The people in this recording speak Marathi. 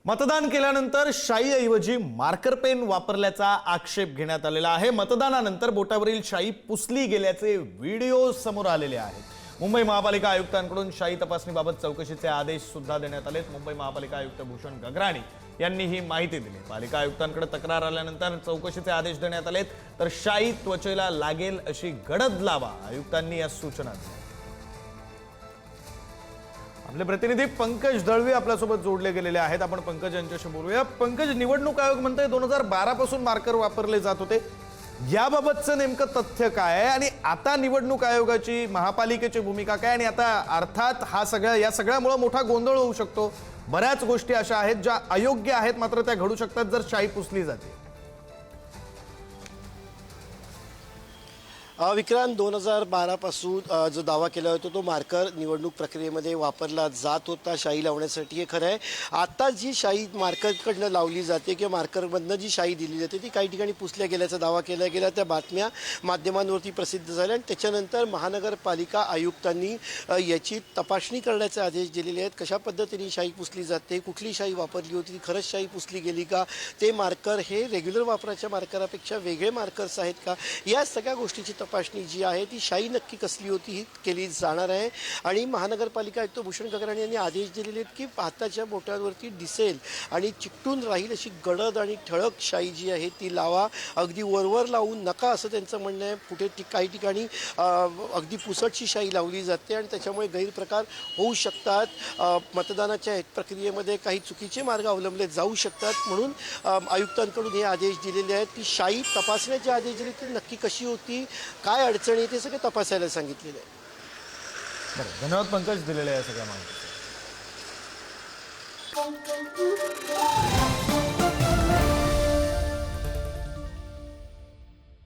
मतदान केल्यानंतर शाईऐवजी मार्कर पेन वापरल्याचा आक्षेप घेण्यात आलेला आहे। मतदानानंतर बोटावरील शाई पुसली गेल्याचे व्हिडिओ समोर आलेले आहेत। मुंबई महापालिका आयुक्तांकडून शाई तपासणीबाबत चौकशीचे आदेश सुद्धा देण्यात आलेत। मुंबई महापालिका आयुक्त भूषण गगराणी यांनी ही माहिती दिली। पालिका आयुक्तांकडे तक्रार आल्यानंतर चौकशीचे आदेश देण्यात आलेत। तर शाई त्वचेला लागेल अशी गडद लावा, आयुक्तांनी या सूचना दिल्या। आपले प्रतिनिधी पंकज दळवी आपल्यासोबत जोडले गेलेले आहेत। आपण पंकज यांच्याशी बोलूया। पंकज, निवडणूक आयोग म्हणतोय 2012 पासून मार्कर वापरले जात होते, याबाबतचं नेमकं तथ्य काय आहे आणि आता निवडणूक आयोगाची, महापालिकेची भूमिका काय? आणि आता अर्थात या सगळ्यामुळे मोठा गोंधळ होऊ शकतो। बऱ्याच गोष्टी अशा आहेत ज्या अयोग्य आहेत, मात्र त्या घडू शकतात जर शाई पुसली जाते। विक्रांत, 2012 पासून जो दावा केला होता तो मार्कर निवडणूक प्रक्रियेमध्ये वापरला जात होता शाई लावण्यासाठी, हे खरं आहे। आता जी शाई मार्करकडनं लावली जाते किंवा मार्करमधनं जी शाई दिली जाते ती काही ठिकाणी पुसल्या गेल्याचा दावा केला गेला। त्या बातम्या माध्यमांवरती प्रसिद्ध झाल्या आणि त्याच्यानंतर महानगरपालिका आयुक्तांनी याची तपासणी करण्याचे आदेश दिलेले आहेत। कशा पद्धतीने शाई पुसली जाते, कुठली शाई वापरली होती, ती खरंच शाई पुसली गेली का, ते मार्कर हे रेग्युलर वापराच्या मार्करापेक्षा वेगळे मार्कर्स आहेत का, या सगळ्या गोष्टीची तपासणी जी आहे ती शाई नक्की कसली होती ही केली जाणार आहे। आणि महानगरपालिका आयुक्त भूषण गगराणी यांनी आदेश दिलेले आहेत की हाताच्या बोटांवरती दिसेल आणि चिकटून राहील अशी गडद आणि ठळक शाई जी आहे ती लावा, अगदी वरवर लावू नका असं त्यांचं म्हणणं आहे। कुठे काही ठिकाणी अगदी पुसटशी शाई लावली जाते आणि त्याच्यामुळे गैरप्रकार होऊ शकतात। मतदानाच्या प्रक्रियेमध्ये काही चुकीचे मार्ग अवलंबले जाऊ शकतात, म्हणून आयुक्तांकडून हे आदेश दिलेले आहेत। ती शाई तपासण्याचे आदेश दिले ती नक्की कशी होती, काय अडचणी, ते सगळे तपासायला सांगितलेलं आहे। धन्यवाद पंकज, दिलेल्या या सगळ्या माहिती।